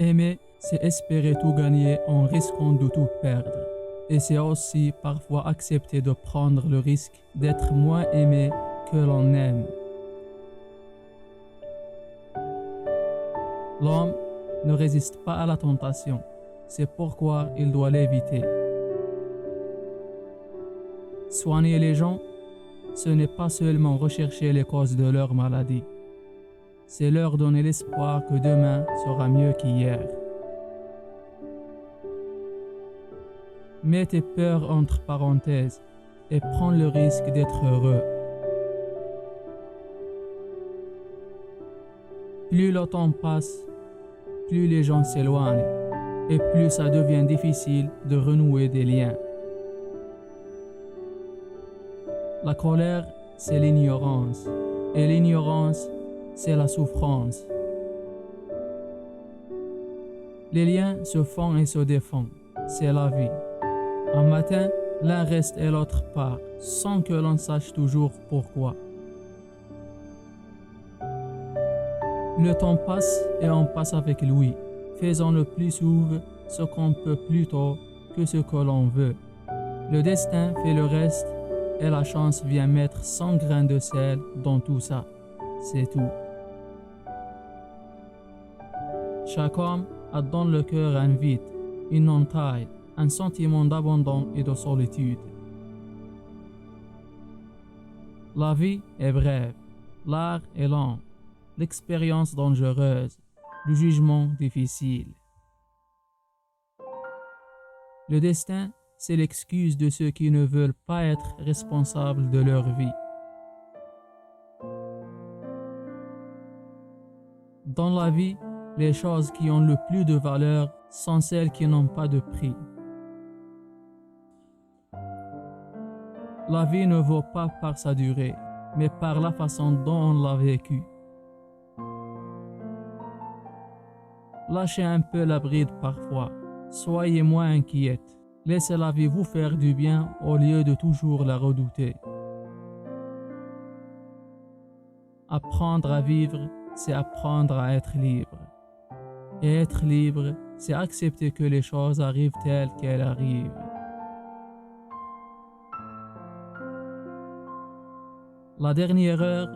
Aimer, c'est espérer tout gagner en risquant de tout perdre. Et c'est aussi parfois accepter de prendre le risque d'être moins aimé que l'on aime. L'homme ne résiste pas à la tentation, c'est pourquoi il doit l'éviter. Soigner les gens, ce n'est pas seulement rechercher les causes de leur maladie, c'est leur donner l'espoir que demain sera mieux qu'hier. Mets tes peurs entre parenthèses et prends le risque d'être heureux. Plus le temps passe, plus les gens s'éloignent et plus ça devient difficile de renouer des liens. La colère, c'est l'ignorance, et l'ignorance, c'est la souffrance. Les liens se font et se défont, c'est la vie. Un matin, l'un reste et l'autre part, sans que l'on sache toujours pourquoi. Le temps passe et on passe avec lui, faisant le plus souvent ce qu'on peut plutôt que ce que l'on veut. Le destin fait le reste et la chance vient mettre 100 grains de sel dans tout ça. C'est tout. Chaque homme a dans le cœur un vide, une entaille, un sentiment d'abandon et de solitude. La vie est brève, l'art est lent, l'expérience dangereuse, le jugement difficile. Le destin, c'est l'excuse de ceux qui ne veulent pas être responsables de leur vie. Dans la vie, les choses qui ont le plus de valeur sont celles qui n'ont pas de prix. La vie ne vaut pas par sa durée, mais par la façon dont on l'a vécue. Lâchez un peu la bride parfois, soyez moins inquiète. Laissez la vie vous faire du bien au lieu de toujours la redouter. Apprendre à vivre, c'est apprendre à être libre. Et être libre, c'est accepter que les choses arrivent telles qu'elles arrivent. La dernière heure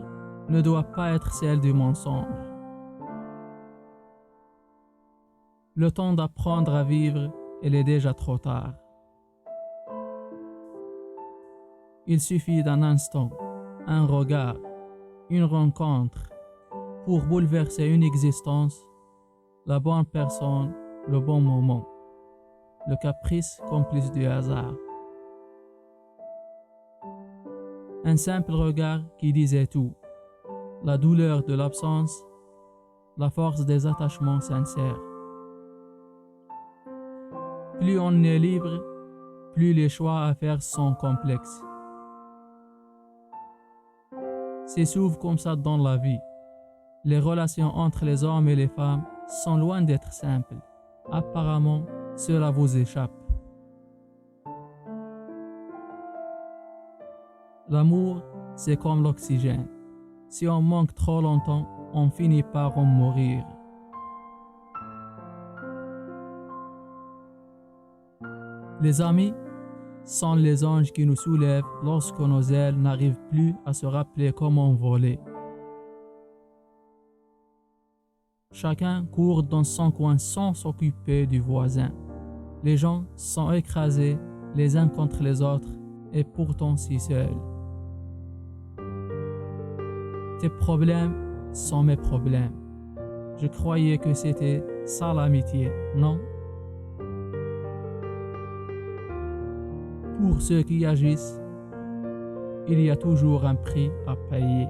ne doit pas être celle du mensonge. Le temps d'apprendre à vivre, il est déjà trop tard. Il suffit d'un instant, un regard, une rencontre pour bouleverser une existence, la bonne personne, le bon moment, le caprice complice du hasard. Un simple regard qui disait tout, la douleur de l'absence, la force des attachements sincères. Plus on est libre, plus les choix à faire sont complexes. C'est souvent comme ça dans la vie. Les relations entre les hommes et les femmes sont loin d'être simples. Apparemment, cela vous échappe. L'amour, c'est comme l'oxygène. Si on manque trop longtemps, on finit par en mourir. Les amis sont les anges qui nous soulèvent lorsque nos ailes n'arrivent plus à se rappeler comment voler. Chacun court dans son coin sans s'occuper du voisin. Les gens sont écrasés les uns contre les autres et pourtant si seuls. Tes problèmes sont mes problèmes. Je croyais que c'était ça l'amitié, non? Pour ceux qui agissent, il y a toujours un prix à payer.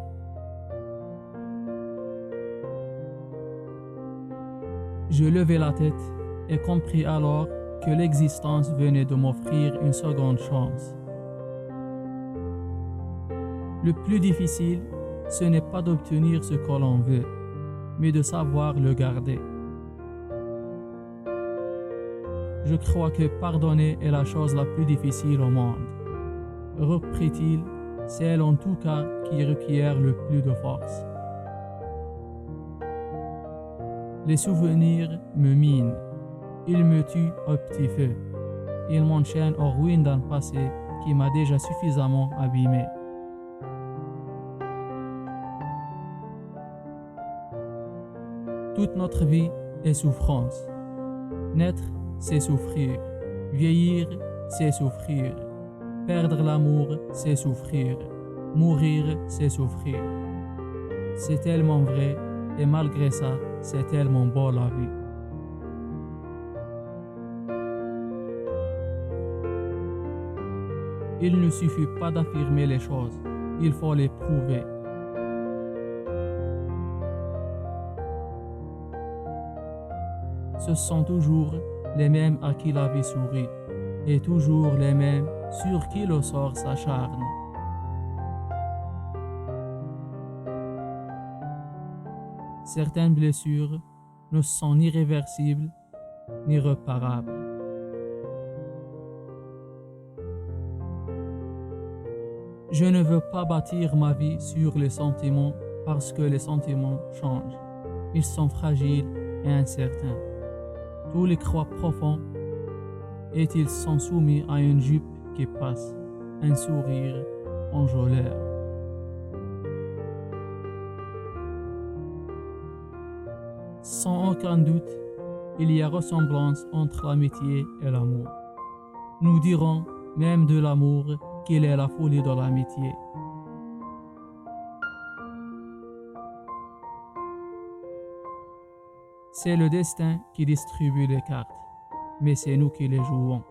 Je levai la tête et compris alors que l'existence venait de m'offrir une seconde chance. Le plus difficile, ce n'est pas d'obtenir ce que l'on veut, mais de savoir le garder. Je crois que pardonner est la chose la plus difficile au monde. Reprit-il, c'est elle en tout cas qui requiert le plus de force. Les souvenirs me minent, ils me tuent au petit feu. Ils m'enchaînent aux ruines d'un passé qui m'a déjà suffisamment abîmé. Toute notre vie est souffrance. Naître, c'est souffrir. Vieillir, c'est souffrir. Perdre l'amour, c'est souffrir. Mourir, c'est souffrir. C'est tellement vrai et malgré ça, c'est tellement beau la vie. Il ne suffit pas d'affirmer les choses, il faut les prouver. Ce sont toujours les mêmes à qui la vie sourit, et toujours les mêmes sur qui le sort s'acharne. Certaines blessures ne sont ni réversibles ni réparables. Je ne veux pas bâtir ma vie sur les sentiments parce que les sentiments changent. Ils sont fragiles et incertains. Tous les croix profonds et ils sont soumis à une jupe qui passe, un sourire enjôleur. Sans aucun doute, il y a ressemblance entre l'amitié et l'amour. Nous dirons même de l'amour qu'il est la folie de l'amitié. C'est le destin qui distribue les cartes, mais c'est nous qui les jouons.